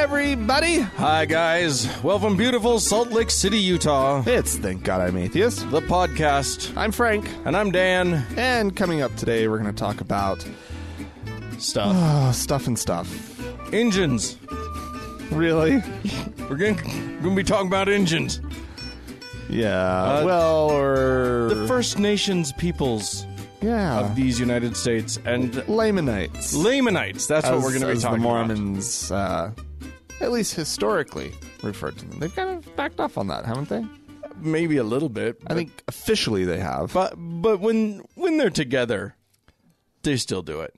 everybody. Hi, guys. Well, from beautiful Salt Lake City, Utah, It's Thank God I'm Atheist. the podcast. I'm Frank. And I'm Dan. And coming up today, we're going to talk about stuff and stuff. Engines. Really? We're going to be talking about engines. Yeah. The The First Nations peoples of these United States and Lamanites. Lamanites. That's what we're going to be talking the about. Mormons, at least historically, referred to them. They've kind of backed off on that, haven't they? Maybe a little bit. I think officially they have. But when they're together, they still do it.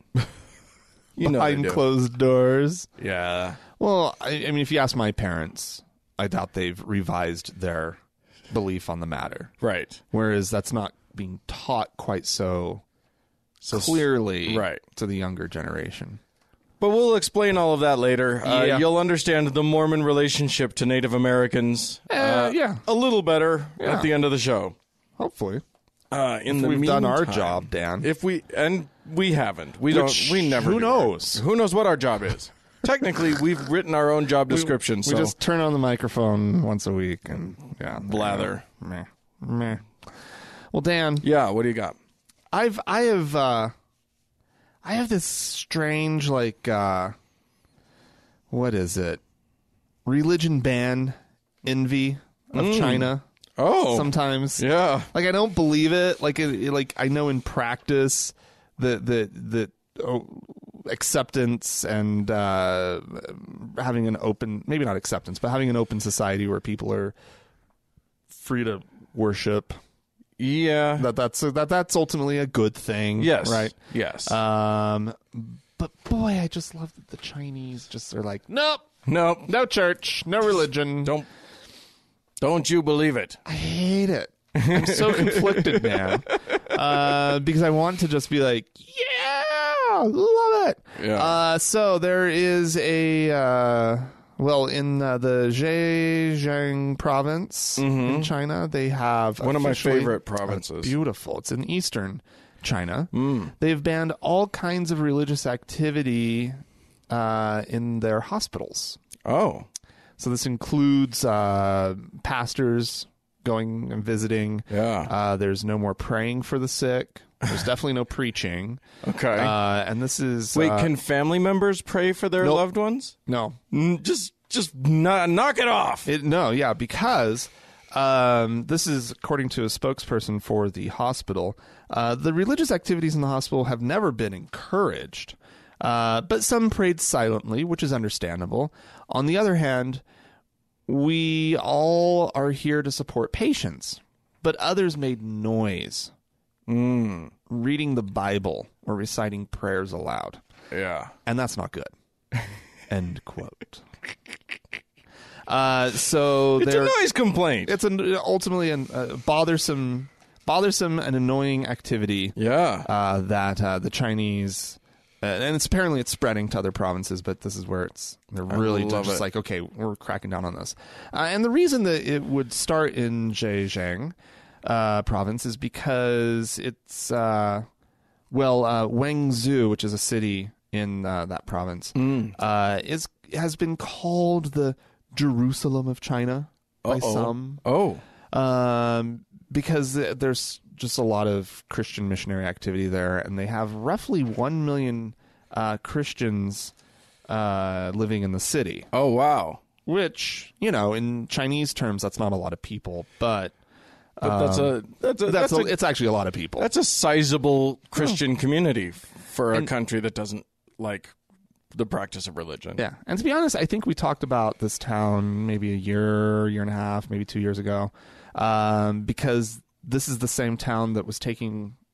You know Behind they do. closed doors. Yeah. Well, I mean, if you ask my parents, I doubt they've revised their belief on the matter. Right. Whereas that's not being taught quite so clearly to the younger generation. But we'll explain all of that later. Yeah. You'll understand the Mormon relationship to Native Americans Yeah. a little better Yeah. at the end of the show. Hopefully. We've done our job, Dan. We haven't. We never Who do knows? that. Who knows what our job is? Technically, we've written our own job description. We just turn on the microphone once a week and blather. Meh. Well, Dan. Yeah, what do you got? I have this strange, what is it? Religion ban envy of China. Oh, Sometimes. yeah. Like, I don't believe it. Like I know in practice that acceptance and having an open, maybe not acceptance, but having an open society where people are free to worship. Yeah. That's ultimately a good thing. Yes. Right. Yes. But boy, I just love that the Chinese just are like, nope, nope. no church, no religion. Don't you believe it? I hate it. I'm so conflicted, man. Because I want to just be like, yeah, love it. Yeah. So there is in the Zhejiang province in China, they have one of my favorite provinces. Beautiful. It's in eastern China. They've banned all kinds of religious activity in their hospitals. Oh. So this includes pastors going and visiting. Yeah. There's no more praying for the sick. There's definitely no preaching. Okay. And this is... Wait, can family members pray for their loved ones? No. Just knock it off. Because this is according to a spokesperson for the hospital. The religious activities in the hospital have never been encouraged. But some prayed silently, which is understandable. On the other hand, we all are here to support patients, but others made noise reading the Bible or reciting prayers aloud. Yeah. And that's not good. End quote. So it's a noise complaint. It's ultimately a bothersome and annoying activity. Yeah. That the Chinese... and it's spreading to other provinces, but this is where they're really just like, okay, we're cracking down on this. And the reason that it would start in Zhejiang province is because it's, Wenzhou, which is a city in that province, has been called the Jerusalem of China by some. Oh. Because there's just a lot of Christian missionary activity there, and they have roughly 1 million Christians living in the city. Oh, wow. Which, in Chinese terms, that's not a lot of people, but it's actually a lot of people. That's a sizable Christian community for a country that doesn't like the practice of religion. Yeah. And to be honest, I think we talked about this town maybe a year and a half, maybe 2 years ago, because this is the same town that was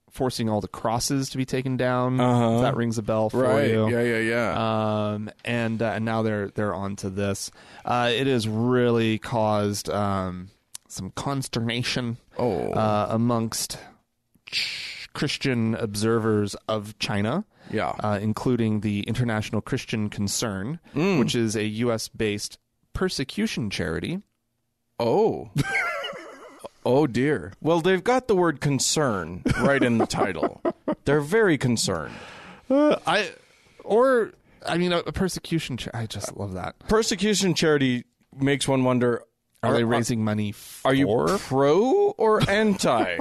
forcing all the crosses to be taken down. If that rings a bell for you. Yeah. And now they're on to this. It has really caused some consternation amongst Christian observers of China. Yeah. Including the International Christian Concern, which is a U.S.-based persecution charity. Oh. Oh, dear. Well, they've got the word concern right in the title. They're very concerned. I mean, a persecution. I just love that. Persecution charity makes one wonder: Are they raising money for? Are you pro or anti?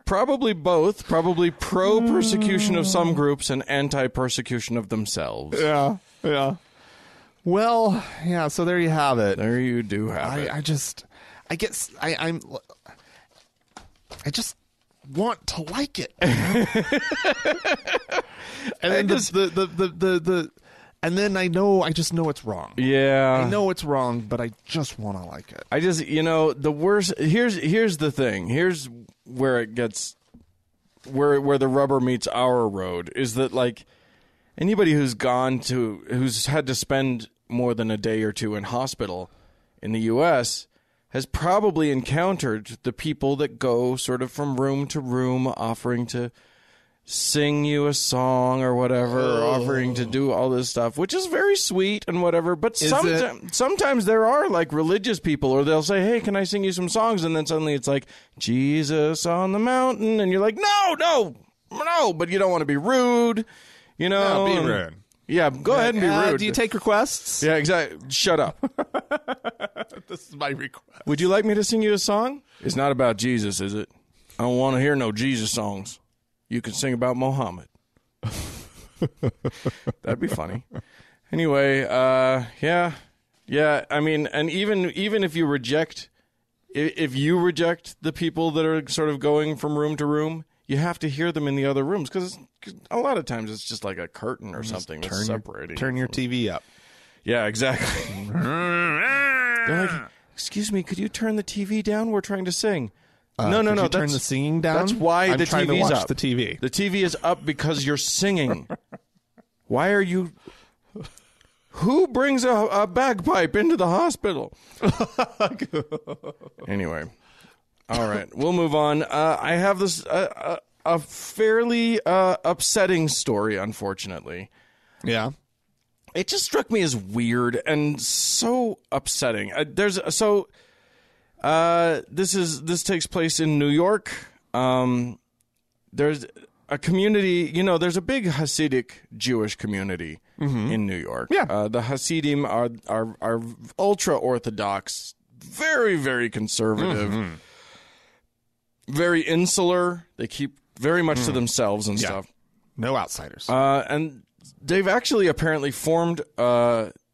Probably both. Probably pro persecution of some groups and anti persecution of themselves. Yeah. Well, yeah. So there you have it. There you do have it. I just want to like it. And then and then I just know it's wrong. Yeah. I know it's wrong, but I just want to like it. I just, the worst, here's the thing. Here's where it gets, where the rubber meets our road, is that, like, anybody who's had to spend more than a day or two in hospital in the U.S. has probably encountered the people that go sort of from room to room offering to sing you a song or whatever, or offering to do all this stuff, which is very sweet and whatever. But sometimes there are, like, religious people, or they'll say, hey, can I sing you some songs? And then suddenly it's like, Jesus on the mountain. And you're like, no, but you don't want to be rude, No, be rude. Yeah, go ahead and be rude. Do you take requests? Yeah, exactly. Shut up. This is my request. Would you like me to sing you a song? It's not about Jesus, is it? I don't want to hear no Jesus songs. You can sing about Mohammed. That'd be funny. Anyway, yeah. I mean, and even if you reject the people that are sort of going from room to room, you have to hear them in the other rooms, because a lot of times it's just like a curtain or something that's separating. Turn your TV up. Yeah, exactly. They're like, excuse me, could you turn the TV down? We're trying to sing. No. Turn the singing down. That's why I'm the trying TV's to watch up. the TV. The TV is up because you're singing. Why are you? Who brings a bagpipe into the hospital? Anyway, all right, we'll move on. I have this a fairly upsetting story, unfortunately. Yeah. It just struck me as weird and so upsetting. This takes place in New York. There's a community, there's a big Hasidic Jewish community in New York. Yeah. The Hasidim are ultra Orthodox, very, very conservative, very insular. They keep very much to themselves and stuff. No outsiders. And they've actually apparently formed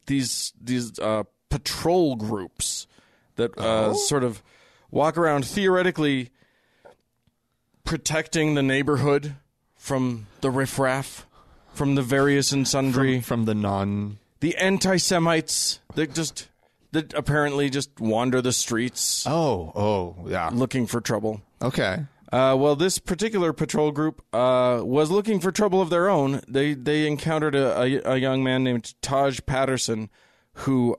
these patrol groups that sort of walk around theoretically protecting the neighborhood from the riffraff, from the various and sundry, from the anti-Semites that apparently just wander the streets. Yeah, looking for trouble. Okay. Well, this particular patrol group was looking for trouble of their own. They encountered a young man named Taj Patterson, who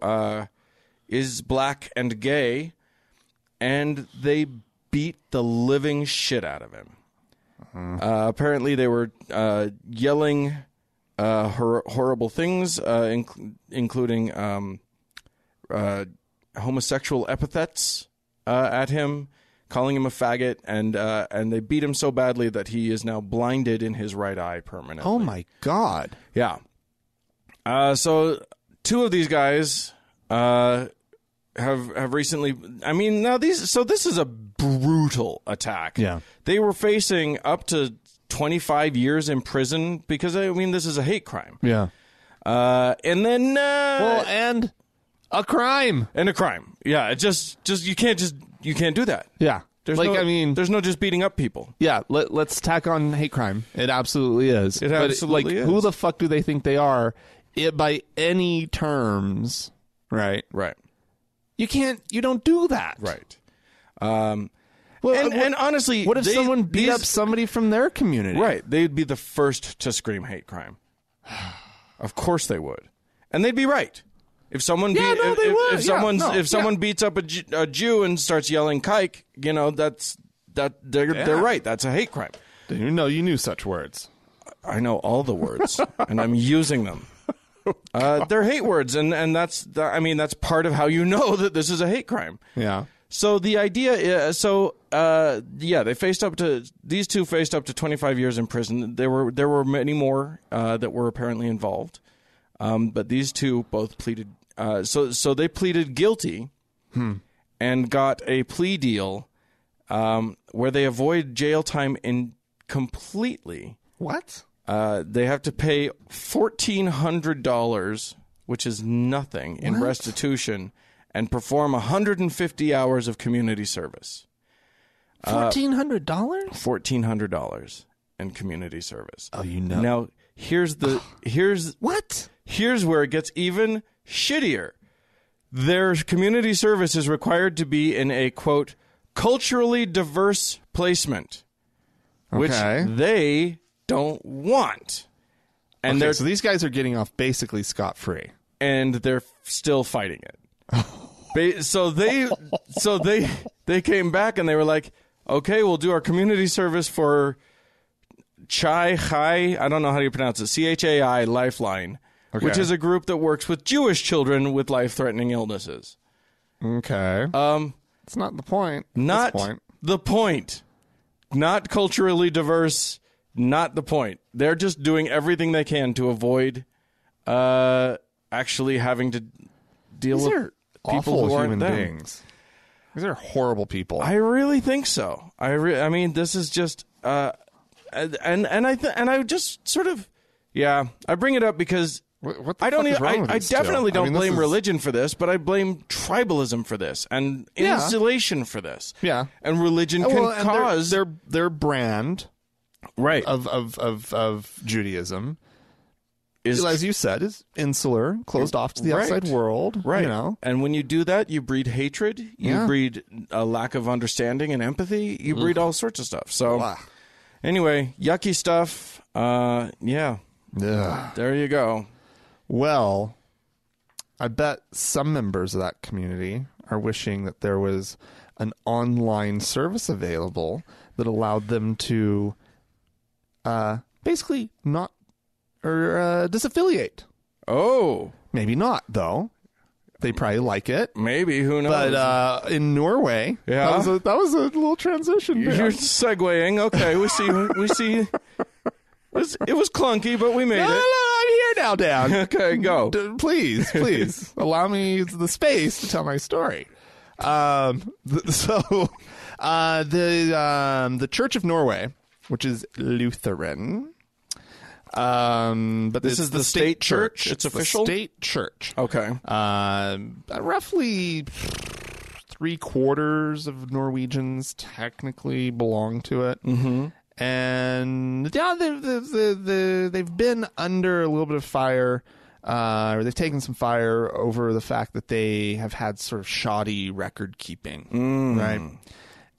is black and gay, and they beat the living shit out of him. Apparently, they were yelling horrible things, including homosexual epithets at him, calling him a faggot, and they beat him so badly that he is now blinded in his right eye permanently. Oh my God! Yeah. So two of these guys have recently. I mean, now this is a brutal attack. Yeah. They were facing up to 25 years in prison because, I mean, this is a hate crime. Yeah. And then and a crime. And a crime. Yeah. It just you can't do that. Yeah. There's no just beating up people. Yeah, let's tack on hate crime. It absolutely is. It absolutely is. Who the fuck do they think they are? By any terms, right? Right. You don't do that. Right. And honestly, what if someone beat up somebody from their community? Right. They'd be the first to scream hate crime. Of course they would. And they'd be right. If someone if someone beats up a Jew and starts yelling "kike," they're right. That's a hate crime. You knew such words. I know all the words, and I'm using them. They're hate words, and that's part of how you know that this is a hate crime. Yeah. So the idea is, they faced up to, these two faced up to 25 years in prison. There were many more that were apparently involved, but these two both pleaded. So they pleaded guilty and got a plea deal where they avoid jail time completely. What? They have to pay $1,400, which is nothing, in restitution, and perform 150 hours of community service. $1,400? $1,400 in community service. Oh, you know. Now, here's what? Here's where it gets even shittier. Their community service is required to be in a, quote, culturally diverse placement, which they don't want. And so these guys are getting off basically scot-free. And they're still fighting it. So they came back and they were like, okay, we'll do our community service for Chai, I don't know how you pronounce it, CHAI Lifeline, which is a group that works with Jewish children with life-threatening illnesses. Okay. It's not the point. Not the point. Not culturally diverse. Not the point. They're just doing everything they can to avoid actually having to deal with people who aren't human them. Beings. These are horrible people. I really think so. I mean, this is just and I just sort of I bring it up because what the I don't fuck is wrong with I these definitely two? don't blame religion for this, but I blame tribalism for this and insulation for this. Yeah, and religion can cause their brand of Judaism. As you said, is insular, closed off to the outside world. Right. You know? And when you do that, you breed hatred. You breed a lack of understanding and empathy. You breed all sorts of stuff. So, anyway, yucky stuff. There you go. Well, I bet some members of that community are wishing that there was an online service available that allowed them to basically not disaffiliate. Oh. Maybe not, though. They probably like it. Maybe, who knows? But in Norway, that was a little transition. You're segueing. Okay, we see. It was clunky, but we made it. No, I'm here now, Dan. Okay, go. Please allow me the space to tell my story. The Church of Norway, which is Lutheran. But this is the state church. It's official? The state church. Okay. Roughly 3/4 of Norwegians technically belong to it. Mm-hmm. And they've been under a little bit of fire, or they've taken some fire over the fact that they have had sort of shoddy record keeping, right?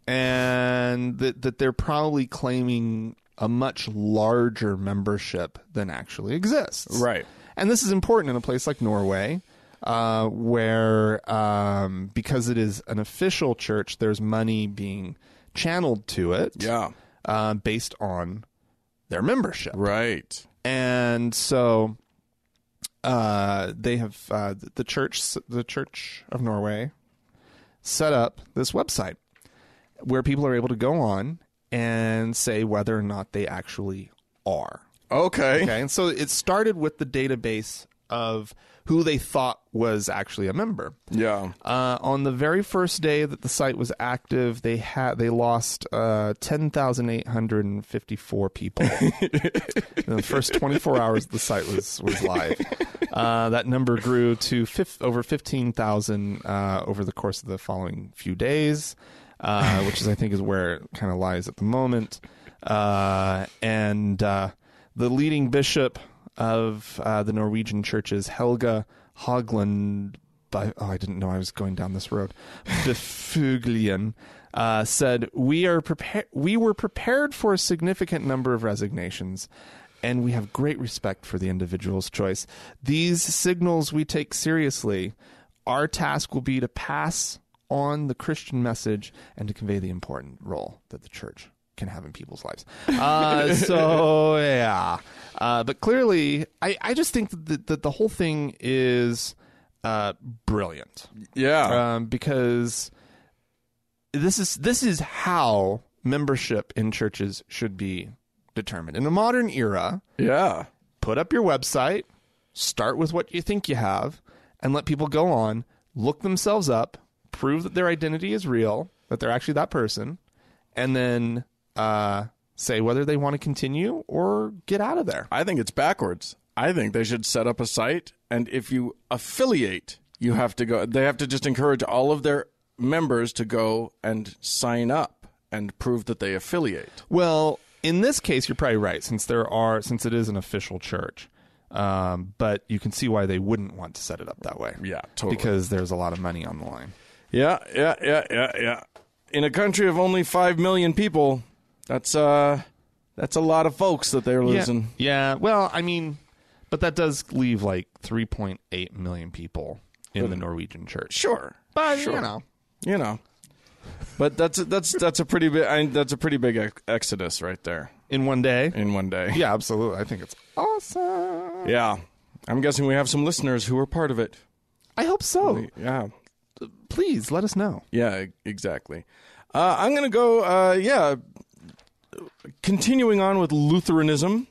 And that they're probably claiming a much larger membership than actually exists. Right. And this is important in a place like Norway, where because it is an official church, there's money being channeled to it. Yeah. Based on their membership. Right. And so they have the Church of Norway set up this website where people are able to go on and say whether or not they actually are. Okay. And so it started with the database of who they thought was actually a member. Yeah. On the very first day that the site was active, they lost 10,854 people. In the first 24 hours the site was live. That number grew to over 15,000 over the course of the following few days, which I think is where it kind of lies at the moment. And the leading bishop of the Norwegian churches, Helga Hogland, I didn't know I was going down this road, Befuglien, said, we were prepared for a significant number of resignations, and we have great respect for the individual's choice. These signals we take seriously. Our task will be to pass on the Christian message and to convey the important role that the church can have in people's lives. But clearly, I just think that the whole thing is brilliant. Yeah. Because this is how membership in churches should be determined. In a modern era, put up your website, start with what you think you have, and let people go on, look themselves up, prove that their identity is real, that they're actually that person, and then say whether they want to continue or get out of there. I think it's backwards. I think they should set up a site, and if you affiliate, you have to go. They have to just encourage all of their members to go and sign up and prove that they affiliate. Well, in this case, you're probably right, since it is an official church. But you can see why they wouldn't want to set it up that way. Yeah, totally. Because there's a lot of money on the line. Yeah. In a country of only 5 million people, that's a lot of folks that they're losing. Yeah. Well, I mean, but that does leave like 3.8 million people in the Norwegian Church. Sure. But sure. You know. But that's a pretty big exodus right there. In one day? In one day. Yeah, absolutely. I think it's awesome. Yeah. I'm guessing we have some listeners who are part of it. I hope so. Yeah. Please let us know. Yeah, exactly. I'm going to go, continuing on with Lutheranism.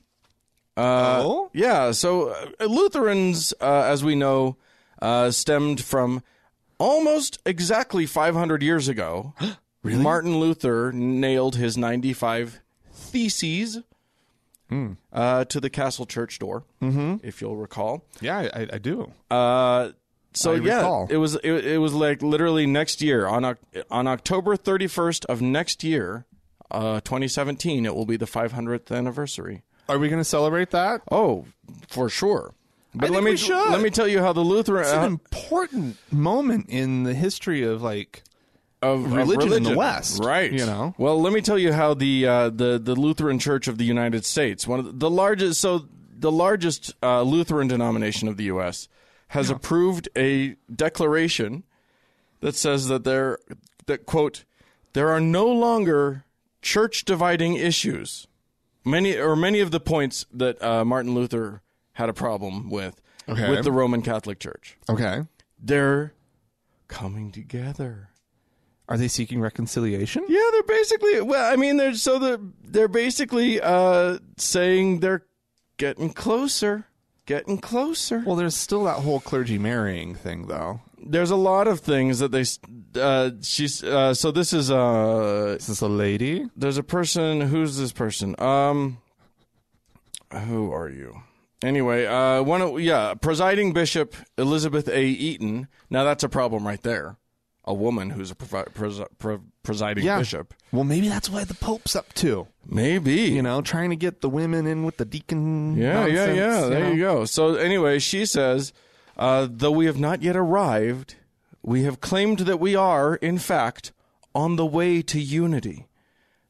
Yeah, so Lutherans, as we know, stemmed from almost exactly 500 years ago. Really? Martin Luther nailed his 95 Theses to the castle church door, if you'll recall. Yeah, I do. So recall. it was like literally next year on October 31st of next year, 2017. It will be the 500th anniversary. Are we going to celebrate that? Oh, for sure. But let me tell you how the Lutheran it's an important moment in the history of religion in the West, right? You know. Well, let me tell you how the Lutheran Church of the United States, one of the largest, Lutheran denomination of the U.S., has approved a declaration that says that quote, there are no longer church dividing issues. Many of the points that Martin Luther had a problem with the Roman Catholic Church. Okay. They're coming together. Are they seeking reconciliation? Yeah, they're basically. Well, I mean, they're basically saying they're getting closer. Well, there's still that whole clergy marrying thing, though. There's a lot of things that they. So this is. Is this a lady? There's a person. Who's this person? Who are you? Anyway, presiding Bishop Elizabeth A. Eaton. Now that's a problem right there. A woman who's a presiding bishop. Well, maybe that's what the Pope's up to. Maybe. Trying to get the women in with the deacon nonsense, Yeah. There you go. So anyway, she says, though we have not yet arrived, we have claimed that we are, in fact, on the way to unity.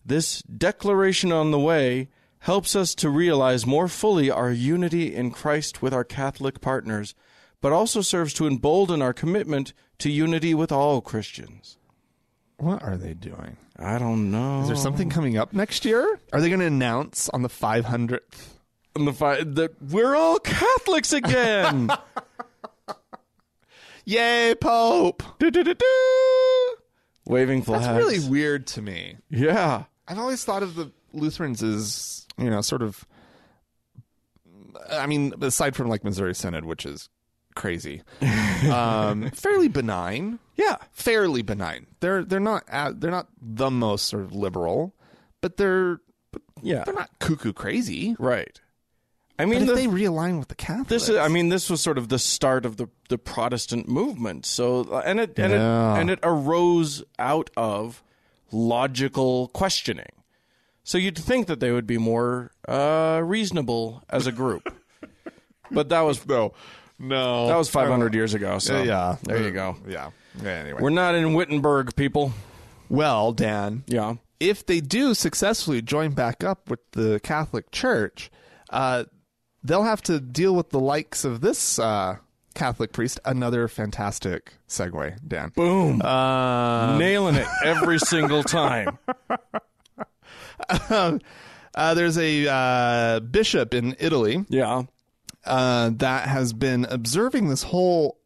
This declaration on the way helps us to realize more fully our unity in Christ with our Catholic partners, but also serves to embolden our commitment to unity with all Christians. What are they doing? I don't know. Is there something coming up next year? Are they going to announce on the 500th? That we're all Catholics again. Yay, Pope! Waving flags. That's really weird to me. Yeah. I've always thought of the Lutherans as, sort of, I mean, aside from like Missouri Synod, which is crazy, fairly benign. Yeah, fairly benign. They're not the most sort of liberal, but they're not cuckoo crazy, right? I mean, but if they realign with the Catholics, this was sort of the start of the Protestant movement. So and it arose out of logical questioning. So you'd think that they would be more reasonable as a group, but that was no. That was 500 years ago. So yeah, there you go. Yeah. Anyway, we're not in Wittenberg, people. Well, Dan. Yeah. If they do successfully join back up with the Catholic Church, they'll have to deal with the likes of this Catholic priest. Another fantastic segue, Dan. Boom. Nailing it every single time. There's a bishop in Italy. Yeah. That has been observing this whole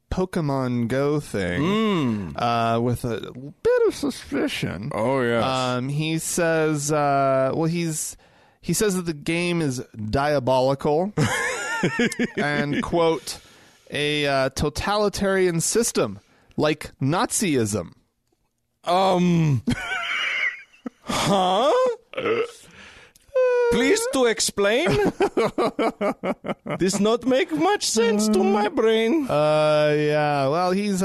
Pokemon Go thing with a bit of suspicion. Oh, yes. He says, he says that the game is diabolical and, quote, a totalitarian system like Nazism. Huh? Please to explain? This not make much sense to my brain. Yeah. Well, his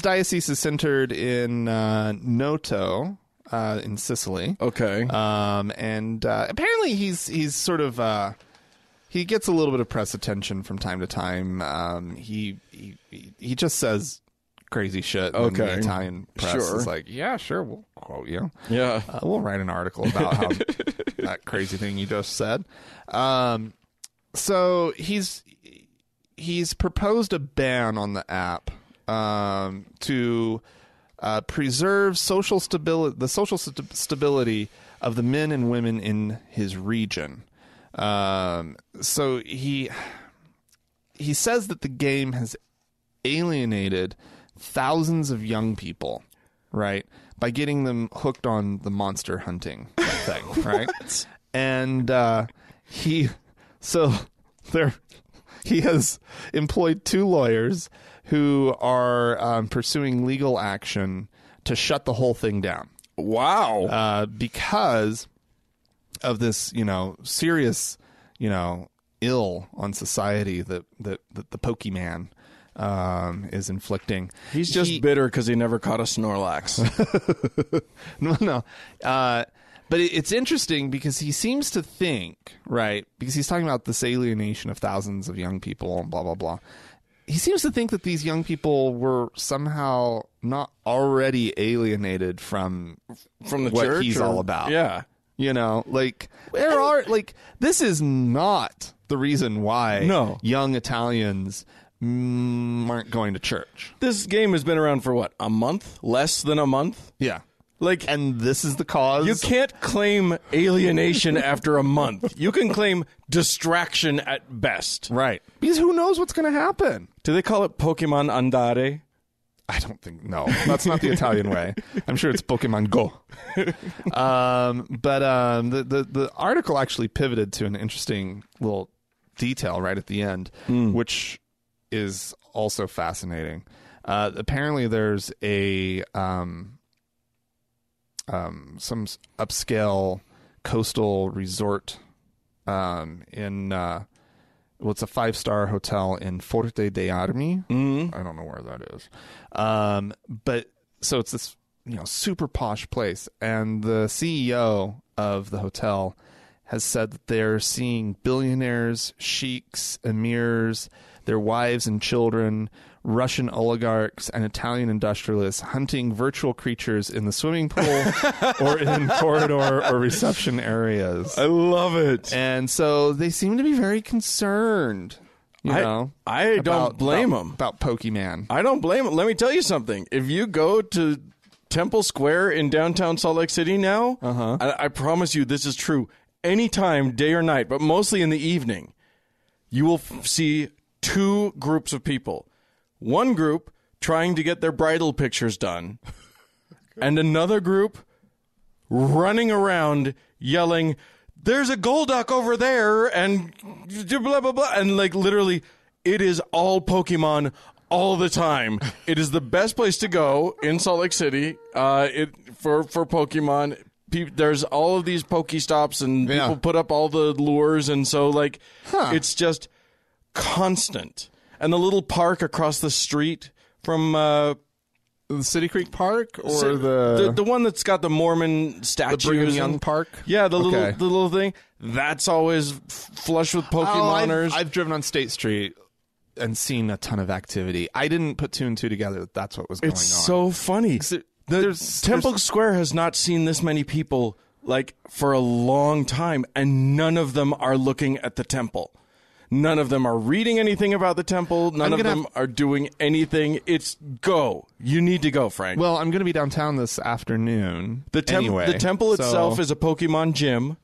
diocese is centered in Noto, in Sicily. Okay. And apparently he's sort of he gets a little bit of press attention from time to time. He just says crazy shit. And the Italian press is like, yeah, sure, we'll quote you. Yeah. We'll write an article about how that crazy thing you just said. So he's proposed a ban on the app to preserve the social stability of the men and women in his region. So he says that the game has alienated thousands of young people, right, by getting them hooked on the monster hunting thing, right? And he has employed 2 lawyers who are pursuing legal action to shut the whole thing down. Wow. Because of this, serious, ill on society that the Pokemon is inflicting. He's just bitter because he never caught a Snorlax. No. But it's interesting because he seems to think, right, because he's talking about this alienation of thousands of young people and blah, blah, blah. He seems to think that these young people were somehow not already alienated from the what church he's all about. Yeah. This is not the reason why young Italians aren't going to church. This game has been around for what, a month? Less than a month? Yeah. And this is the cause. You can't claim alienation after a month. You can claim distraction at best. Right. Because who knows what's going to happen? Do they call it Pokemon Andare? I don't think, no. That's not the Italian way. I'm sure it's Pokemon Go. But the article actually pivoted to an interesting little detail right at the end, which is also fascinating. Apparently there's a some upscale coastal resort in it's a 5-star hotel in Forte dei Armi. I don't know where that is. But so it's this super posh place, and the CEO of the hotel has said that they're seeing billionaires, sheiks, emirs, their wives and children, Russian oligarchs, and Italian industrialists hunting virtual creatures in the swimming pool or in corridor or reception areas. I love it. And so they seem to be very concerned, I don't blame them. About Pokemon. I don't blame them. Let me tell you something. If you go to Temple Square in downtown Salt Lake City now, I promise you this is true. Anytime, day or night, but mostly in the evening, you will see 2 groups of people. One group trying to get their bridal pictures done, and another group running around yelling, "There's a Golduck over there," and blah, blah, blah. And literally, it is all Pokemon all the time. It is the best place to go in Salt Lake City for Pokemon. There's all of these Pokestops, and people put up all the lures, and so it's just constant. And the little park across the street from the City Creek Park, or the one that's got the Mormon statues, the Brigham Young Park. Yeah, the little thing that's always flush with Pokemoners. I've driven on State Street and seen a ton of activity. I didn't put 2 and 2 together that that's what was going on. It's so funny. Temple Square has not seen this many people for a long time, and none of them are looking at the temple. None of them are reading anything about the temple. None of them are doing anything. It's go. You need to go, Frank. Well, I'm going to be downtown this afternoon. The temple itself is a Pokemon gym.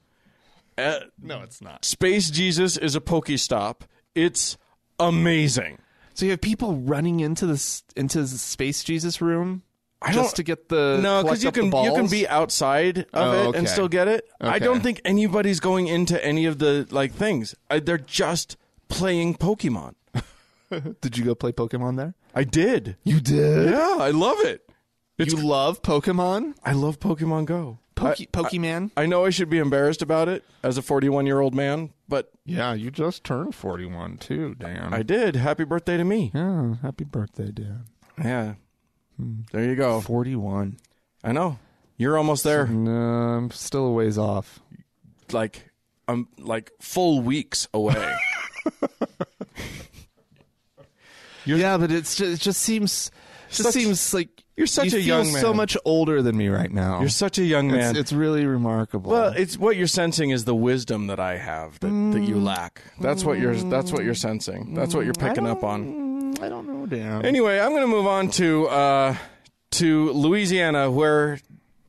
No, it's not. Space Jesus is a Pokestop. It's amazing. So you have people running into the Space Jesus room just to get the no, because you can be outside of it and still get it. Okay. I don't think anybody's going into any of the like things. They're just playing Pokemon. Did you go play Pokemon there? I did. You did? Yeah, I love it. You love Pokemon? I love Pokemon Go. Pokemon? I know I should be embarrassed about it as a 41-year-old man, but Yeah, you just turned 41 too, Dan. I did. Happy birthday to me. Yeah, happy birthday, Dan. Yeah. There you go. 41. I know. You're almost there. No, I'm still a ways off. I'm like full weeks away. Yeah, but it just seems like you're such you a feel young man. so much older than me right now. You're such a young man. It's really remarkable. Well, it's what you're sensing is the wisdom that I have that you lack. That's what you're sensing. That's what you're picking up on. I don't know, Dan. Anyway, I'm going to move on to Louisiana, where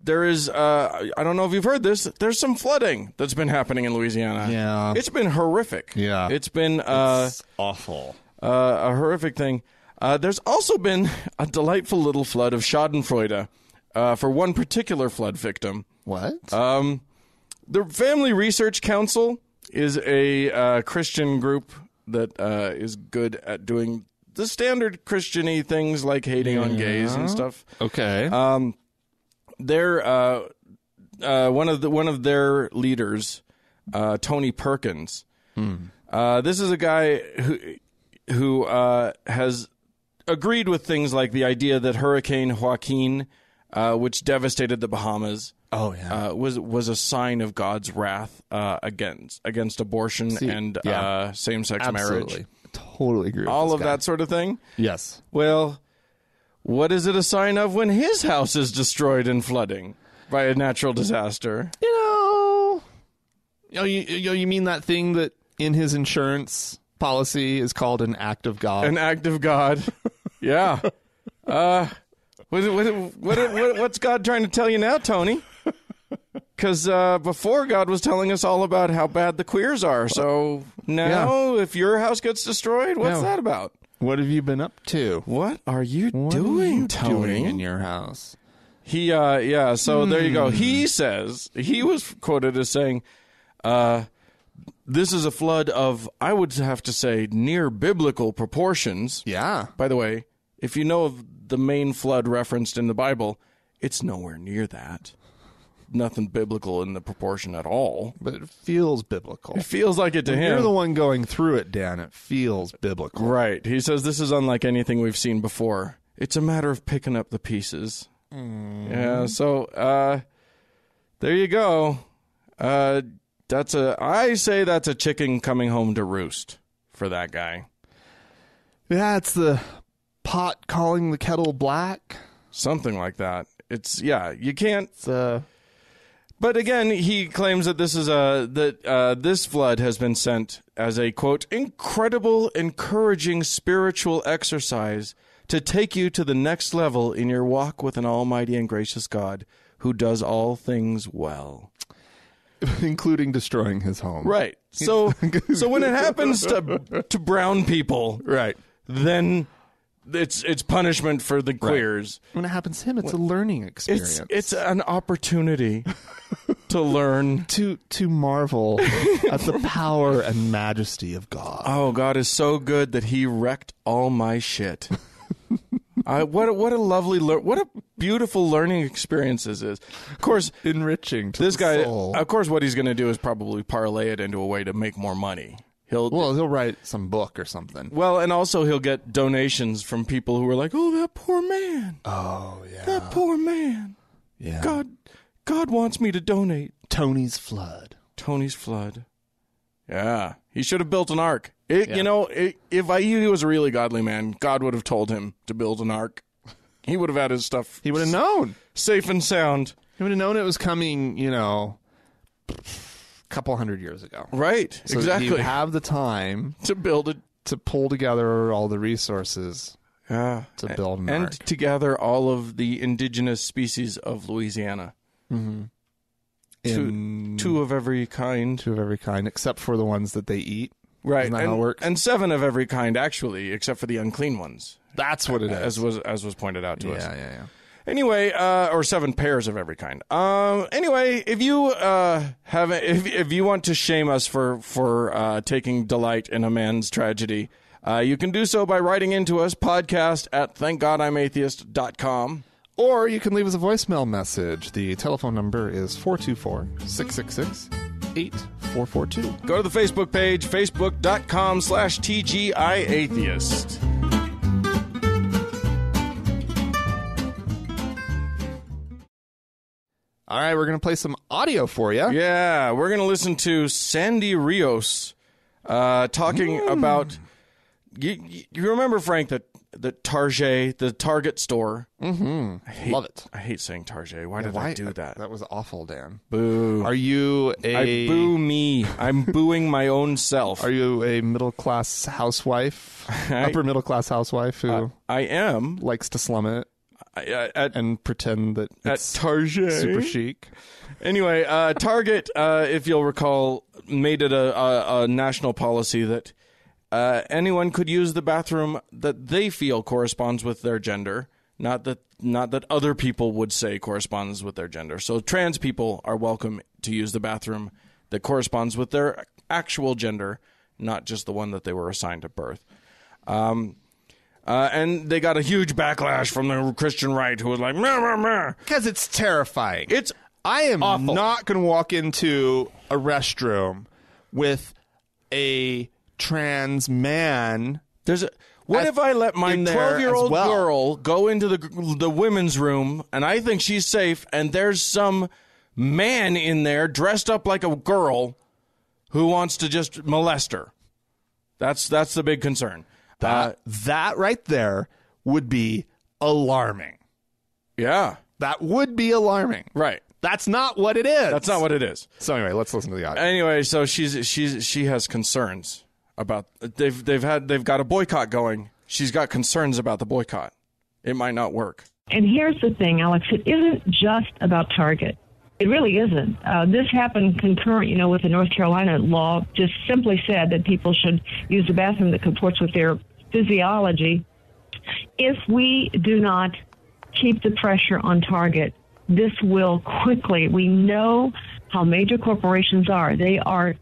there is I don't know if you've heard this. There's some flooding that's been happening in Louisiana. Yeah, it's been horrific. Yeah, it's been it's awful. A horrific thing. There's also been a delightful little flood of Schadenfreude for one particular flood victim. What? The Family Research Council is a Christian group that is good at doing the standard Christian-y things like hating on gays and stuff. Okay. They're one of their leaders, Tony Perkins. This is a guy who has agreed with things like the idea that Hurricane Joaquin, which devastated the Bahamas, was a sign of God's wrath against abortion and same-sex marriage. Totally agree with all of this guy. that sort of thing. Yes. Well, what is it a sign of when his house is destroyed in flooding by a natural disaster? You mean that thing that in his insurance policy is called an act of God? An act of God. Yeah. What's God trying to tell you now, Tony? Because before God was telling us all about how bad the queers are. So now if your house gets destroyed, what's that about? What have you been up to? What are you doing, Tony? Doing in your house? So there you go. He says, he was quoted as saying, this is a flood of, I would have to say, near biblical proportions. Yeah. By the way, if you know of the main flood referenced in the Bible, it's nowhere near that. Nothing biblical in the proportion at all. But it feels biblical. It feels like it to him. You're the one going through it, Dan. It feels biblical. Right. He says this is unlike anything we've seen before. It's a matter of picking up the pieces. Yeah, so there you go. I say that's a chicken coming home to roost for that guy. Yeah, it's the pot calling the kettle black. Something like that. You can't. But again, he claims that this is this flood has been sent as a, quote, incredible, encouraging spiritual exercise to take you to the next level in your walk with an almighty and gracious God who does all things well. Including destroying his home. Right. So when it happens to brown people, right, then it's punishment for the queers. Right. When it happens to him, it's a learning experience. It's an opportunity to learn. To marvel at the power and majesty of God. Oh, God is so good that he wrecked all my shit. What a lovely, what a beautiful learning experience this is. Of course, enriching to this the guy. soul. Of course, what he's going to do is probably parlay it into a way to make more money. He'll write some book or something. Well, and also he'll get donations from people who are like, "Oh, that poor man. Oh, yeah, that poor man. Yeah, God wants me to donate." Tony's flood. Yeah, he should have built an ark. If he was a really godly man, God would have told him to build an ark. He would have had his stuff. He would have known, safe and sound. He would have known it was coming. Couple hundred years ago. Right, so exactly. You have the time to build it, to pull together all the resources to build an ark. And to gather all of the indigenous species of Louisiana. Mm-hmm. Two of every kind. Two of every kind, except for the ones that they eat. Right. Isn't that how it works? And 7 of every kind, actually, except for the unclean ones. That's what it is. As was pointed out to us. Yeah. Anyway, or 7 pairs of every kind. Anyway, if you if you want to shame us for taking delight in a man's tragedy, you can do so by writing into us, podcast@thankgodimatheist.com. Or you can leave us a voicemail message. The telephone number is 424-666-8442. Go to the Facebook page, facebook.com/TGIAtheist. All right, we're going to play some audio for you. Yeah, we're going to listen to Sandy Rios talking about... You remember, Frank, that Target, the Target store? Mm-hmm. Love it. I hate saying Target. Why did I do that? That was awful, Dan. Boo. Are you I boo me. I'm booing my own self. Are you a middle-class housewife? Upper middle-class housewife who I am. likes to slum it and pretend that it's at Target. super chic? Anyway, Target, if you'll recall, made it a national policy that anyone could use the bathroom that they feel corresponds with their gender, not that other people would say corresponds with their gender. So trans people are welcome to use the bathroom that corresponds with their actual gender, not just the one that they were assigned at birth. And they got a huge backlash from the Christian right, who was like, meh, meh, meh. Because it's terrifying. I am awful. not going to walk into a restroom with a trans man. What if I let my 12-year-old girl go into the women's room, and I think she's safe, and there's some man in there dressed up like a girl who wants to just molest her? That's the big concern. That right there would be alarming. Yeah. That would be alarming. Right. That's not what it is. That's not what it is. So anyway, let's listen to the audio. Anyway, so she has concerns about they've got a boycott going. She's got concerns about the boycott. It might not work. And here's the thing, Alex. It isn't just about Target. It really isn't. This happened concurrent, with the North Carolina law. Just simply said that people should use the bathroom that comports with their physiology. If we do not keep the pressure on Target, this will quickly. We know how major corporations are. They are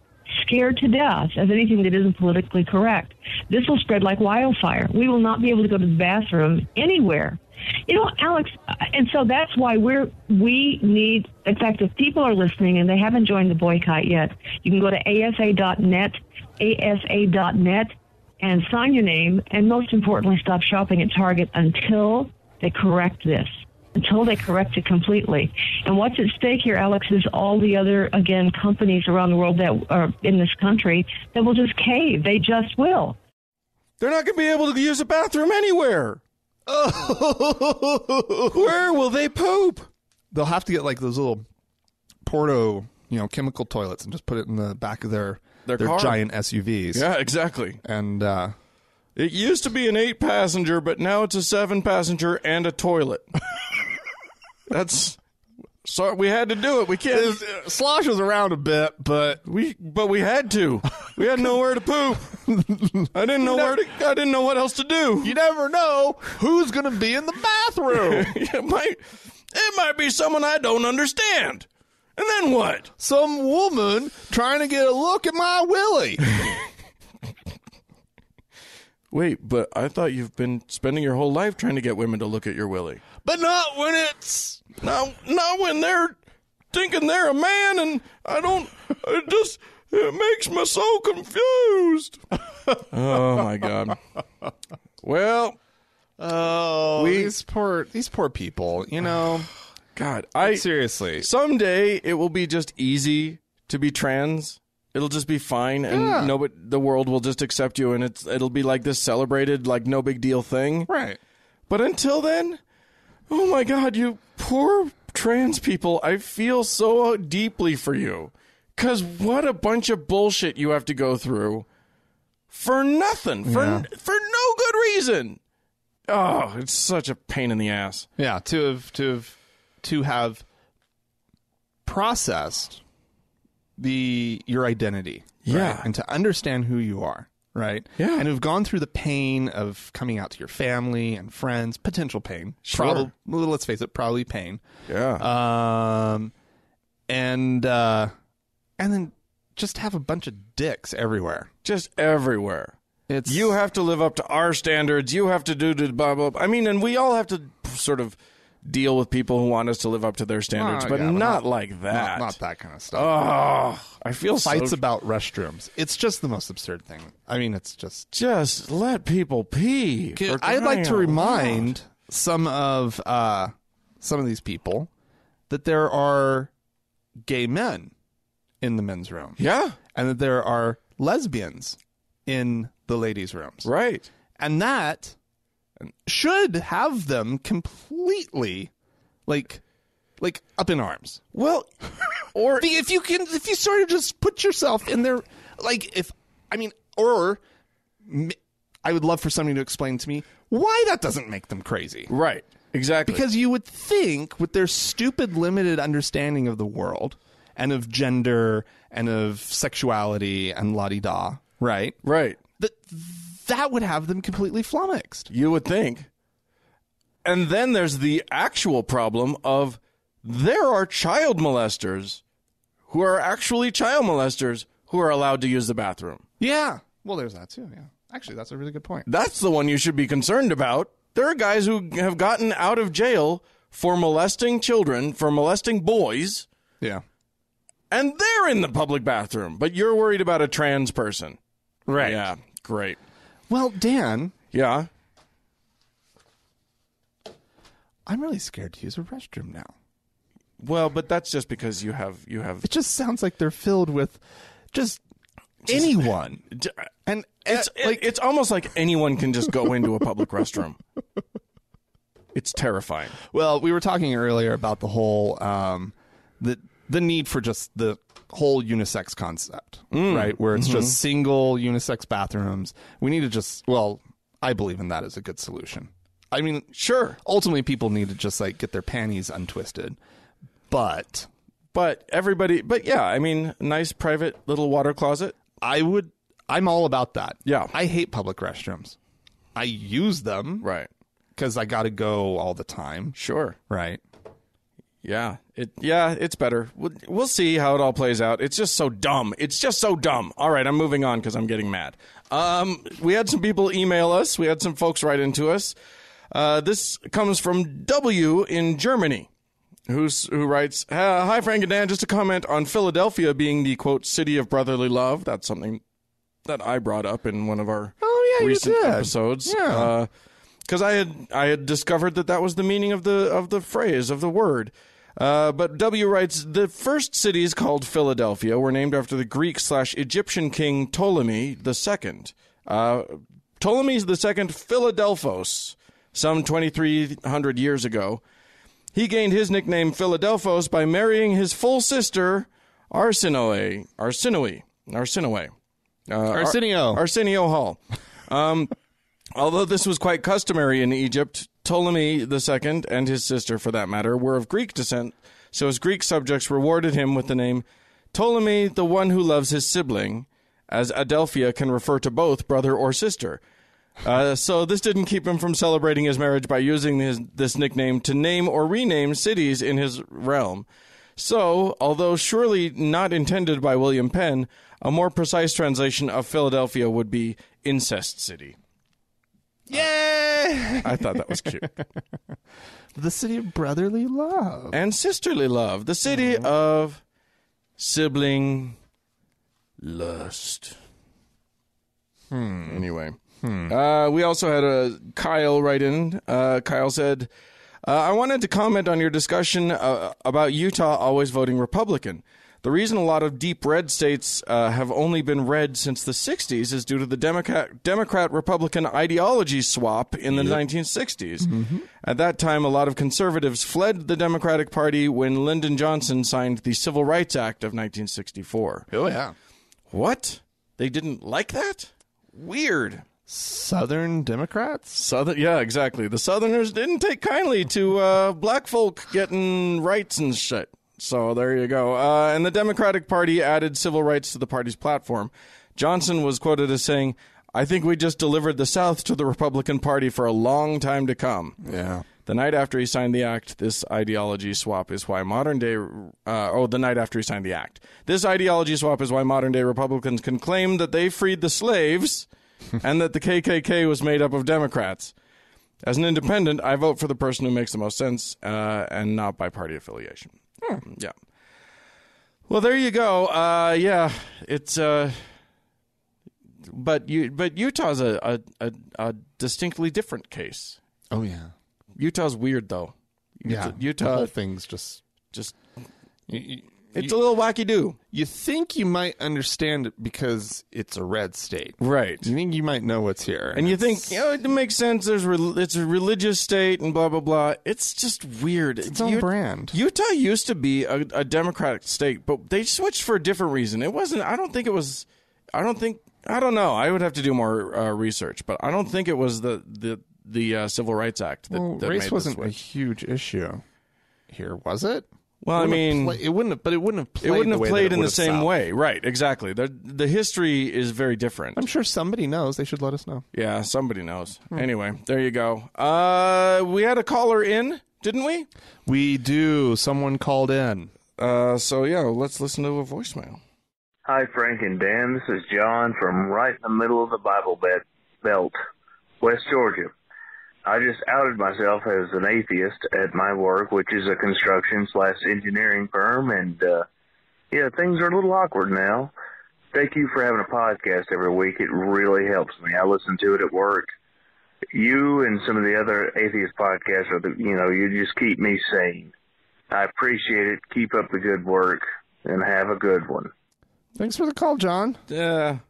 scared to death of anything that isn't politically correct. This will spread like wildfire. We will not be able to go to the bathroom anywhere. Alex, and so that's why we need, in fact, if people are listening and they haven't joined the boycott yet, you can go to asa.net, and sign your name, and most importantly, stop shopping at Target until they correct this, until they correct it completely. And what's at stake here, Alex, is all the other, again, companies around the world that are in this country that will just cave. They just will. They're not going to be able to use a bathroom anywhere. Oh. Where will they poop? They'll have to get like those little Porto, chemical toilets and just put it in the back of their giant SUVs. Yeah, exactly. And it used to be an 8-passenger, but now it's a 7-passenger and a toilet. So we had to do it. We can't. Slosh was around a bit, but we had to. We had nowhere to poop. I didn't know I didn't know what else to do. You never know who's going to be in the bathroom. It might be someone I don't understand. And then what? Some woman trying to get a look at my willy. Wait, but I thought you've been spending your whole life trying to get women to look at your willy. But not when it's... Not when they're thinking they're a man, and it makes me so confused. Oh, my God. Well... Oh, these poor people, God, seriously. Someday it will be just easy to be trans. It'll just be fine, and the world will just accept you, and it'll be like this celebrated, like no big deal thing. Right. But until then, oh my God, you poor trans people, I feel so deeply for you. 'Cause what a bunch of bullshit you have to go through for nothing, for no good reason. Oh, it's such a pain in the ass. Yeah, to have processed your identity, right? Yeah, and to understand who you are. right? Yeah. And who've gone through the pain of coming out to your family and friends, potential pain. Sure. Let's face it, probably pain. Yeah. And then just have a bunch of dicks everywhere. Just everywhere. It's You have to live up to our standards. You have to do blah, blah, blah. I mean, and we all have to sort of deal with people who want us to live up to their standards, but not like that. Not that kind of stuff. Oh, I feel Fights so... about restrooms. It's just the most absurd thing. I mean, it's Just let people pee. I'd like to remind some of these people that there are gay men in the men's room. Yeah. And that there are lesbians in the ladies' rooms. Right. And that should have them completely like up in arms. Well, or if you sort of just put yourself in there, or I would love for somebody to explain to me why that doesn't make them crazy. right. Exactly. Because you would think with their stupid limited understanding of the world and of gender and of sexuality and la-di-da, right? Right. That would have them completely flummoxed. You would think. And then there's the actual problem of there are child molesters who are actually child molesters who are allowed to use the bathroom. Yeah. Well, there's that too, yeah. Actually, that's a really good point. That's the one you should be concerned about. There are guys who have gotten out of jail for molesting children, for molesting boys, Yeah. and they're in the public bathroom. But you're worried about a trans person. Right. Yeah, great. Well, Dan, Yeah. I'm really scared to use a restroom now. Well, but that's just because you have It just sounds like they're filled with just anyone. And it's almost like anyone can just go into a public restroom. It's terrifying. Well, we were talking earlier about the whole the need for just the whole unisex concept, right? Where it's just single unisex bathrooms. We need to just, well, I believe in that as a good solution. I mean, Sure. ultimately people need to just like get their panties untwisted. But Yeah, I mean, nice private little water closet. I'm all about that. Yeah. I hate public restrooms. I use them Right. because I got to go all the time. Sure. Right. Yeah. It's better. We'll see how it all plays out. It's just so dumb. All right, I'm moving on because I'm getting mad. We had some people email us. We had some folks write into us. This comes from W in Germany, who writes, "Hi, Frank and Dan. Just a comment on Philadelphia being the, quote, city of brotherly love." That's something that I brought up in one of our recent episodes. Yeah. Because I had discovered that was the meaning of the phrase, of the word. But W writes, "The first cities called Philadelphia were named after the Greek/Egyptian king Ptolemy II. Ptolemy II Philadelphos, some 2,300 years ago. He gained his nickname Philadelphos by marrying his full sister Arsinio Hall. Although this was quite customary in Egypt, Ptolemy II, and his sister for that matter, were of Greek descent, so his Greek subjects rewarded him with the name Ptolemy, the one who loves his sibling, as Adelphia can refer to both brother or sister. So this didn't keep him from celebrating his marriage by using this nickname to name or rename cities in his realm. So, although surely not intended by William Penn, a more precise translation of Philadelphia would be Incest City." Yay! I thought that was cute. The city of brotherly love. And sisterly love. The city of sibling lust. Anyway. We also had Kyle write in. Kyle said, "I wanted to comment on your discussion about Utah always voting Republican. The reason a lot of deep red states have only been red since the 60s is due to the Democrat-Republican ideology swap in the 1960s. At that time, a lot of conservatives fled the Democratic Party when Lyndon Johnson signed the Civil Rights Act of 1964. Oh, yeah. What? They didn't like that? Weird. Southern Democrats? Yeah, exactly. The Southerners didn't take kindly to black folk getting rights and shit. So there you go. And the Democratic Party added civil rights to the party's platform. Johnson was quoted as saying, I think we just delivered the South to the Republican Party for a long time to come. Yeah. The night after he signed the act, this ideology swap is why modern-day... the night after he signed the act. This ideology swap is why modern-day Republicans can claim that they freed the slaves and that the KKK was made up of Democrats. As an independent, I vote for the person who makes the most sense and not by party affiliation. Yeah. Well, there you go. Yeah, it's... But Utah's a distinctly different case. Oh, yeah. Utah's weird, though. Yeah, Utah, the whole thing's just it's a little wacky-do. You think you might understand it because it's a red state. Right. You think you might know what's here. And you think, it makes sense. It's a religious state and blah, blah, blah. It's just weird. It's on brand. Utah used to be a Democratic state, but they switched for a different reason. It wasn't, I don't know. I would have to do more research, but I don't think it was the Civil Rights Act that race made wasn't the a switch. huge issue here, was it? Well, I mean, it wouldn't have played in the same way, right? Exactly. The history is very different. I'm sure somebody knows. They should let us know. Yeah, somebody knows. Anyway, there you go. We had a caller in, didn't we? We do. Someone called in. So yeah, let's listen to a voicemail. Hi, Frank and Dan. This is John from right in the middle of the Bible Belt, West Georgia. I just outed myself as an atheist at my work, which is a construction/engineering firm, and things are a little awkward now. Thank you for having a podcast every week. It really helps me. I listen to it at work. You and some of the other atheist podcasts you just keep me sane. I appreciate it. Keep up the good work, and have a good one. Thanks for the call, John.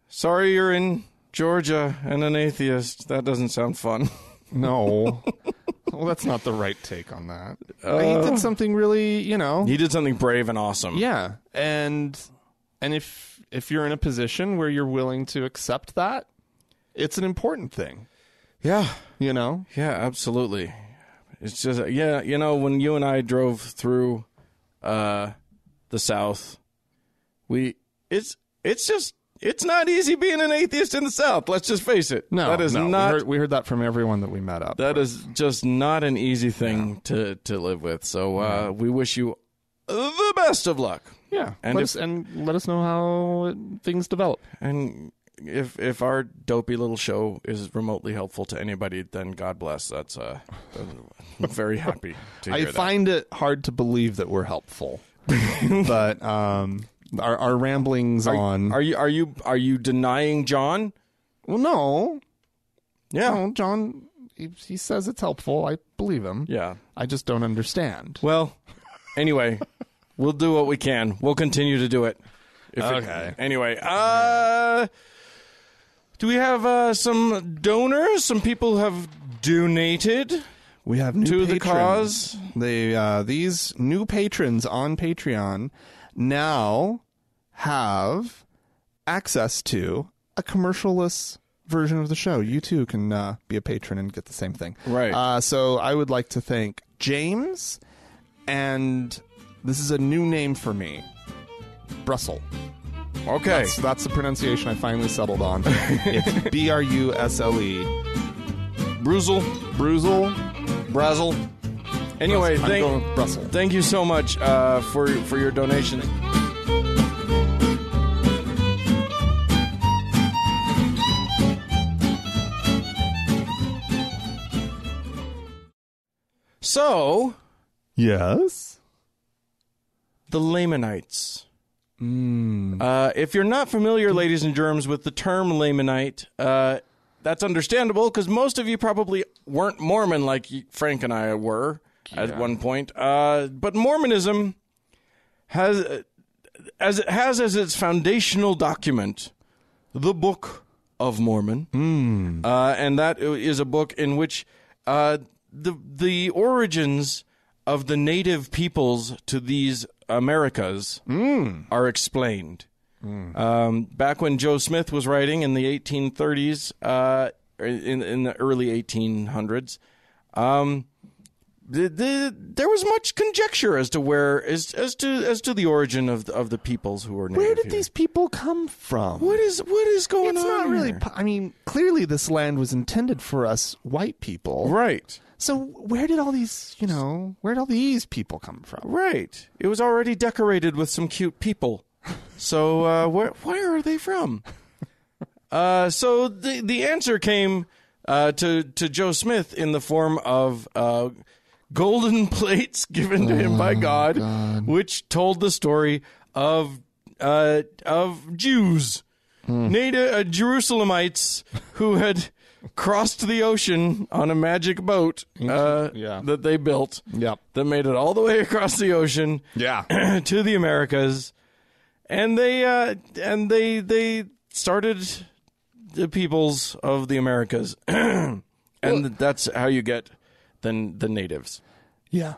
Sorry you're in Georgia and an atheist. That doesn't sound fun. No. Well, that's not the right take on that. He did something really, He did something brave and awesome. Yeah. And if you're in a position where you're willing to accept that, it's an important thing. Yeah. Yeah, absolutely. It's just, when you and I drove through the South, it's not easy being an atheist in the South. Let's just face it. No, that is not. We heard that from everyone that we met up. That is just not an easy thing to live with. So we wish you the best of luck. Yeah, and let us know how things develop. And if our dopey little show is remotely helpful to anybody, then God bless. That's I'm very happy to hear that. I find it hard to believe that we're helpful, but our ramblings on. Are you denying John? Well, no. Yeah, no, John. He says it's helpful. I believe him. Yeah, I just don't understand. Well, anyway, we'll do what we can. We'll continue to do it. Anyway, do we have some donors? Some people have donated. We have new to patrons. The cause. These new patrons on Patreon now have access to a commercial-less version of the show. You too can be a patron and get the same thing. Right. So I would like to thank James, and this is a new name for me, Brussel. Okay. That's the pronunciation I finally settled on. It's B-R-U-S-L-E. Bruzel. Brazel. Anyway, Brussel. Thank you so much for your donation. So, yes, the Lamanites. If you're not familiar, ladies and germs, with the term Lamanite, that's understandable because most of you probably weren't Mormon like Frank and I were at one point. But Mormonism has as its foundational document the Book of Mormon, and that is a book in which the origins of the native peoples to these Americas are explained. Back when Joe Smith was writing in the 1830s, in the early 1800s, there was much conjecture as to where as to the origin of the peoples who were native. Where did here. these people come from? What is going on? It's not really. here? I mean, clearly this land was intended for us white people, Right. So where did all these people come from? Right. It was already decorated with some cute people. So where are they from? So the answer came to Joe Smith in the form of golden plates given to him by God, which told the story of Jews, native Jerusalemites who had crossed the ocean on a magic boat that they built. Yep. That made it all the way across the ocean. Yeah. To the Americas, and they started the peoples of the Americas, and that's how you get the natives. Yeah.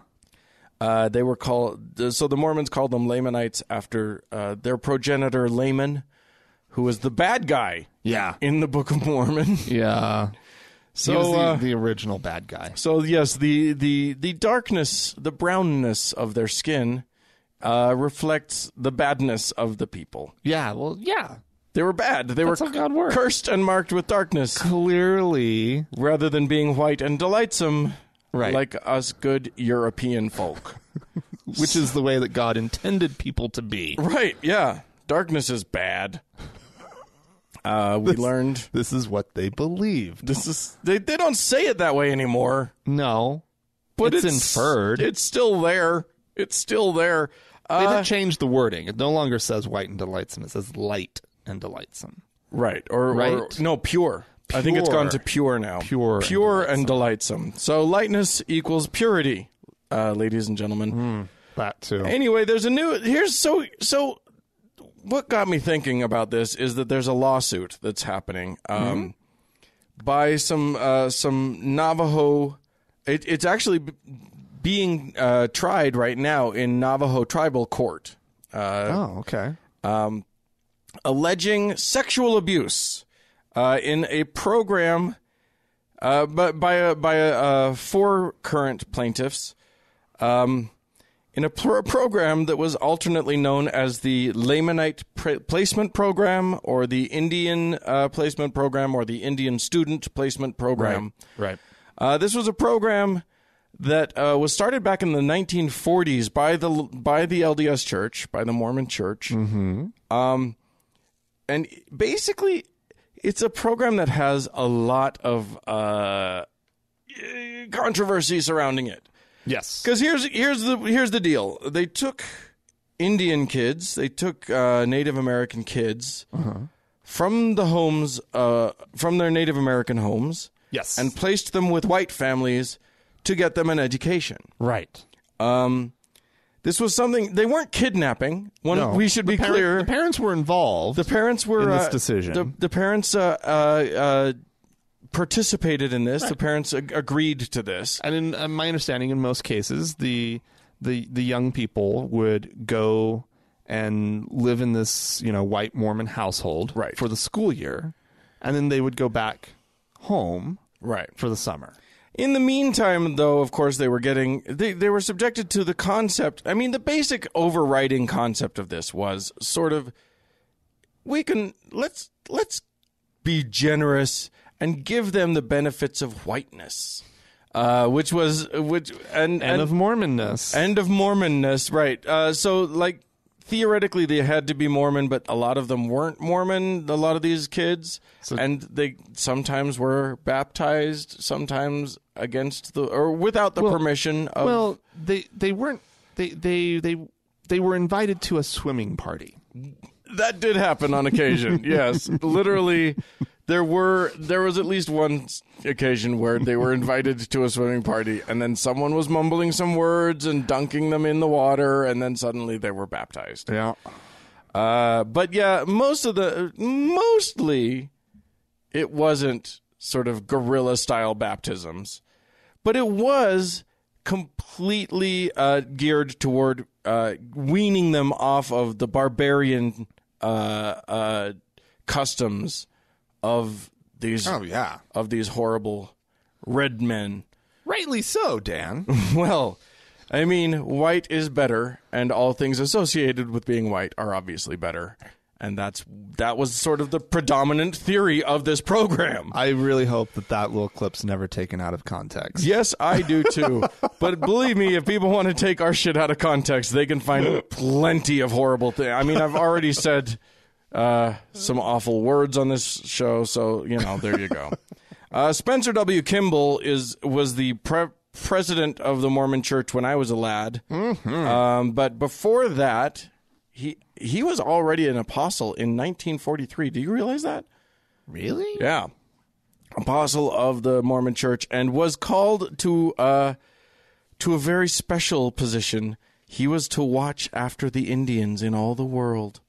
They were called, so the Mormons called them Lamanites after their progenitor Laman, who was the bad guy. Yeah. In the Book of Mormon. Yeah. So he was the original bad guy. So yes, the darkness, the brownness of their skin reflects the badness of the people. Yeah. Well, yeah. They were bad. They That's were how God works. cursed and marked with darkness. Clearly. Rather than being white and delightsome, Right. like us good European folk. Which is the way that God intended people to be. Right, yeah. Darkness is bad. We learned. This is what they believed. This is they don't say it that way anymore. No. But it's inferred. It's still there. It's still there. They did change the wording. It no longer says white and delightsome. It says light and delightsome. Right. Or no, pure. I think it's gone to pure now. Pure and delightsome. So lightness equals purity, ladies and gentlemen. That too. Anyway, there's a new so what got me thinking about this is that there's a lawsuit that's happening by some Navajo. It's actually being tried right now in Navajo tribal court. Okay. Alleging sexual abuse in a program, but by four current plaintiffs. In a program that was alternately known as the Lamanite Placement Program, or the Indian Placement Program, or the Indian Student Placement Program. Right. This was a program that was started back in the 1940s by the LDS Church, by the Mormon Church. Mm-hmm. And basically, it's a program that has a lot of controversy surrounding it. Yes. Because here's the deal. They took Indian kids, they took Native American kids from the homes, from their Native American homes, Yes. and placed them with white families to get them an education. Right. This was something they weren't kidnapping. No. We should be clear. The parents were involved. The parents were in this decision. The parents participated in this. Right. The parents agreed to this. And in my understanding, in most cases, the young people would go and live in this white Mormon household for the school year, and then they would go back home for the summer. In the meantime, though, of course, they were subjected to the concept. I mean, the basic overriding concept of this was sort of let's be generous and give them the benefits of whiteness, which and of Mormonness. And of Mormonness, right. So, like, theoretically, they had to be Mormon, but a lot of them weren't Mormon, a lot of these kids. And they sometimes were baptized, sometimes against or without the permission of... Well, they weren't... They were invited to a swimming party. That did happen on occasion, yes. Literally... There was at least one occasion where they were invited to a swimming party, and then someone was mumbling some words and dunking them in the water, and then suddenly they were baptized. Yeah. But yeah, mostly it wasn't sort of guerrilla-style baptisms, but it was completely geared toward weaning them off of the barbarian customs of these horrible red men. Rightly so, Dan. Well, I mean, white is better, and all things associated with being white are obviously better. And that was sort of the predominant theory of this program. I really hope that little clip's never taken out of context. Yes, I do too. But believe me, if people want to take our shit out of context, they can find plenty of horrible things. I mean, I've already said some awful words on this show, so, there you go. Spencer W. Kimball was the president of the Mormon Church when I was a lad. Mm-hmm. But before that, he was already an apostle in 1943. Do you realize that? Really? Yeah. Apostle of the Mormon Church, and was called to a very special position. He was to watch after the Indians in all the world.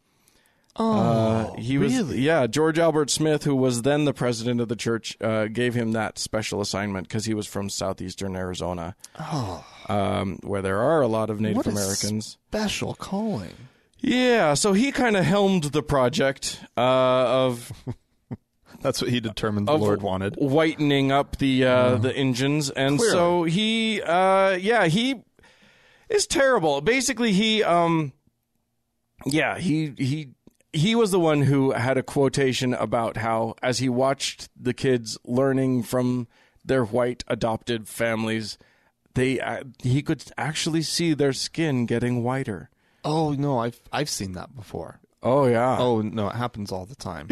Oh, he really? was, yeah. George Albert Smith, who was then the president of the church, gave him that special assignment because he was from southeastern Arizona, where there are a lot of Native Americans. Special calling. Yeah, so he kind of helmed the project of. That's what he determined the Lord wanted. Whitening up the engines, and Clearly. so he is terrible. Basically, he was the one who had a quotation about how, as he watched the kids learning from their white adopted families, he could actually see their skin getting whiter. Oh no, I've seen that before. Oh yeah. Oh no, it happens all the time.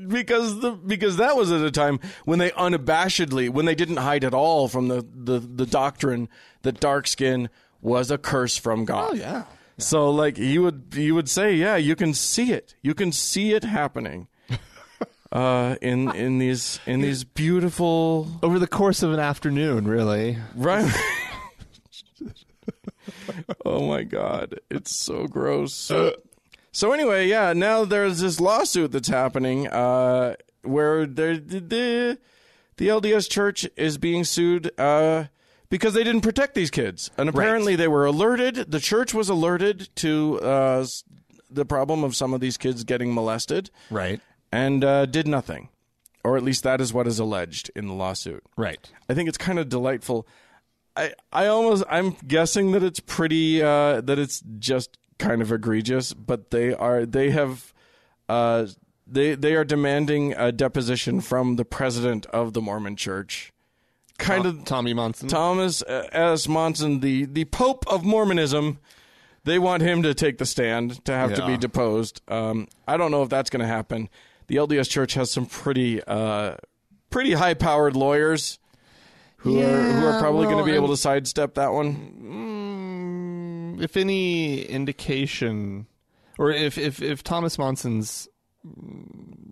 because that was at a time when they unabashedly, when they didn't hide at all from the doctrine that dark skin was a curse from God. Oh yeah. So like he would say, yeah, you can see it. You can see it happening. In these beautiful, over the course of an afternoon, really. Right. Oh my God, it's so gross. So anyway, yeah, now there's this lawsuit that's happening where the LDS Church is being sued because they didn't protect these kids. And apparently they were alerted, the church was alerted to the problem of some of these kids getting molested. Right. And did nothing. Or at least that is what is alleged in the lawsuit. Right. I think it's kind of delightful. I'm guessing that it's pretty that it's just kind of egregious, but they are demanding a deposition from the president of the Mormon Church. Tommy Monson. Thomas S. Monson, the Pope of Mormonism. They want him to take the stand, to have to be deposed. I don't know if that's going to happen. The LDS Church has some pretty high-powered lawyers who are probably going to be able to sidestep that one. If any indication, or if Thomas Monson's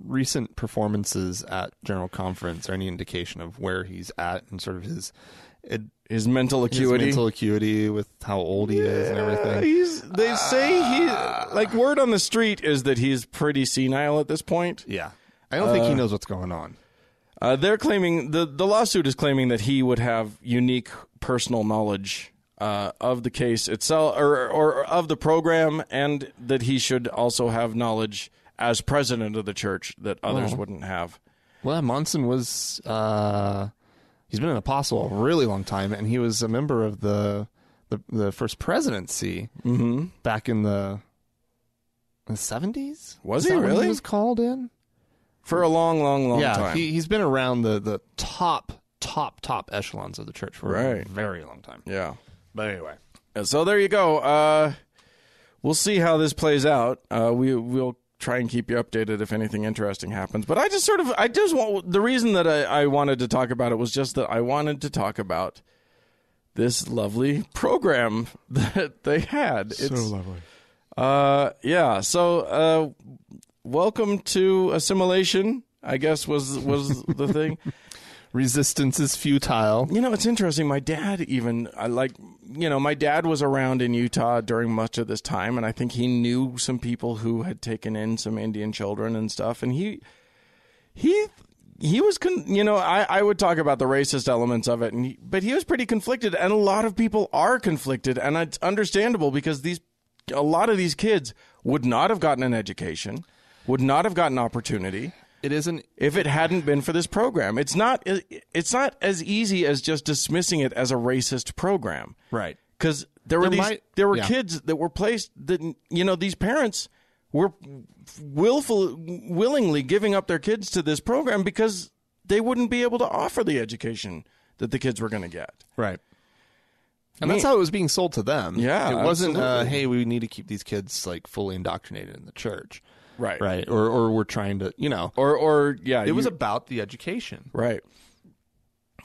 recent performances at General Conference are any indication of where he's at and sort of his mental acuity, with how old he is and everything. They say word on the street is that he's pretty senile at this point. Yeah. I don't think he knows what's going on. They're claiming the lawsuit is claiming that he would have unique personal knowledge of the case itself or of the program, and that he should also have knowledge as president of the church that others wouldn't have. Well, Monson was he's been an apostle a really long time, and he was a member of the first presidency back in the 70s. Was Is he that when really? He was called in for a long time. He's been around the top echelons of the church for a very long time. Yeah. But anyway, so there you go. We'll see how this plays out. We'll try and keep you updated if anything interesting happens. But the reason that I wanted to talk about it was just that I wanted to talk about this lovely program that they had. So lovely. So welcome to assimilation, I guess was the thing. Resistance is futile. It's interesting. My dad my dad was around in Utah during much of this time, and I think he knew some people who had taken in some Indian children and stuff. And he was, I would talk about the racist elements of it, but he was pretty conflicted, and a lot of people are conflicted, and it's understandable because a lot of these kids would not have gotten an education, would not have gotten opportunity. It isn't. If it hadn't been for this program, it's not as easy as just dismissing it as a racist program, Right. Because there were kids that were placed that these parents were willingly giving up their kids to this program because they wouldn't be able to offer the education that the kids were going to get. Right. And that's how it was being sold to them. Yeah, it wasn't. absolutely. Hey, we need to keep these kids like fully indoctrinated in the church. Right. Right. Or we're trying to, It was about the education. Right.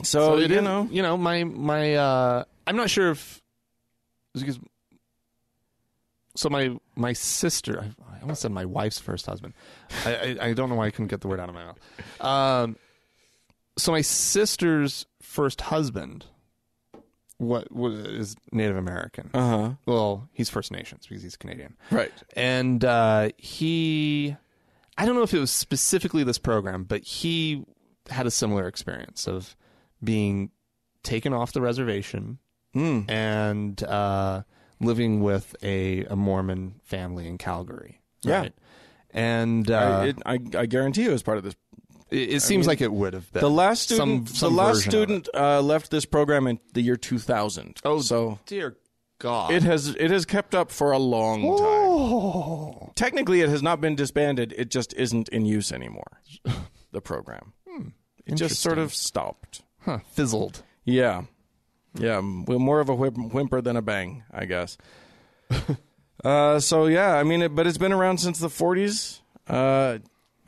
So it is, my I'm not sure if because my sister, I almost said my wife's first husband. I don't know why I couldn't get the word out of my mouth. So my sister's first husband what is Native American. Uh-huh. Well, he's First Nations because he's Canadian. Right. And I don't know if it was specifically this program, but he had a similar experience of being taken off the reservation and living with a Mormon family in Calgary. Right? Yeah. And I guarantee it was part of this. It seems like it would have been. The last student left this program in the year 2000. Oh, so dear God! It has kept up for a long time. Technically, it has not been disbanded. It just isn't in use anymore. The program. It just sort of stopped. Fizzled. Yeah. Well, more of a whimper than a bang, I guess. So yeah, I mean, but it's been around since the 40s,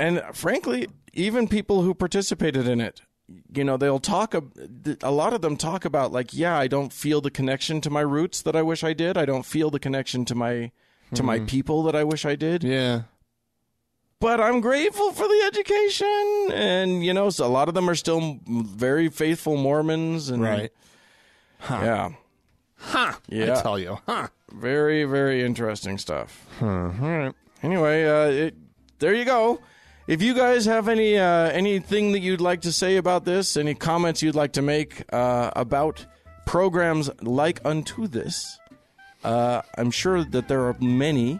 and frankly, even people who participated in it, they'll talk. A lot of them talk about I don't feel the connection to my roots that I wish I did. I don't feel the connection to my people that I wish I did. Yeah. But I'm grateful for the education, and so a lot of them are still very faithful Mormons, and right. Yeah. Yeah. I tell you. Very, very interesting stuff. All right. Anyway, there you go. If you guys have anything that you'd like to say about this, any comments you'd like to make about programs like unto this, I'm sure that there are many.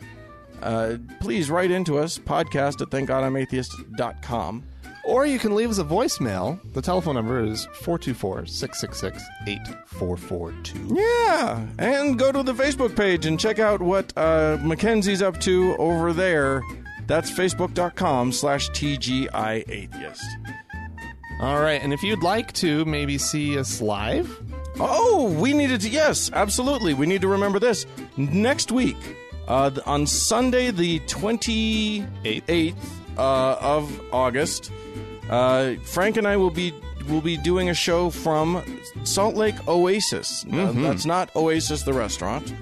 Please write into us, podcast@thankgodimatheist.com. Or you can leave us a voicemail. The telephone number is 424-666-8442. Yeah, and go to the Facebook page and check out what Mackenzie's up to over there. That's facebook.com/TGIAtheist. All right, and if you'd like to maybe see us live. Oh, we needed to, yes, absolutely. We need to remember this. Next week, on Sunday the 28th of August, Frank and I will be doing a show from Salt Lake Oasis. That's not Oasis the restaurant.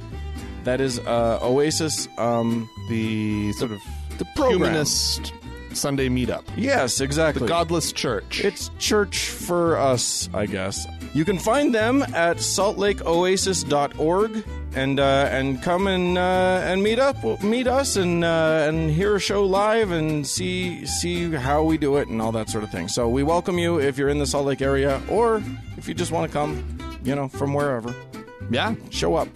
That is Oasis, The sort of the program. humanist Sunday meetup. Yes, exactly. The Godless Church. It's church for us, I guess. You can find them at saltlakeoasis.org and come and meet us and hear a show live and see how we do it and all that sort of thing. So we welcome you if you're in the Salt Lake area, or if you just want to come, from wherever. Yeah. Show up.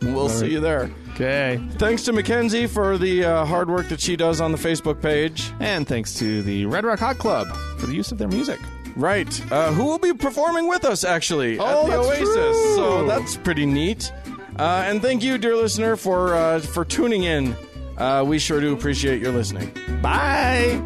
We'll see you there. Okay. Thanks to Mackenzie for the hard work that she does on the Facebook page. And thanks to the Red Rock Hot Club for the use of their music. Right. Who will be performing with us, actually, at the Oasis. True. So that's pretty neat. And thank you, dear listener, for tuning in. We sure do appreciate your listening. Bye.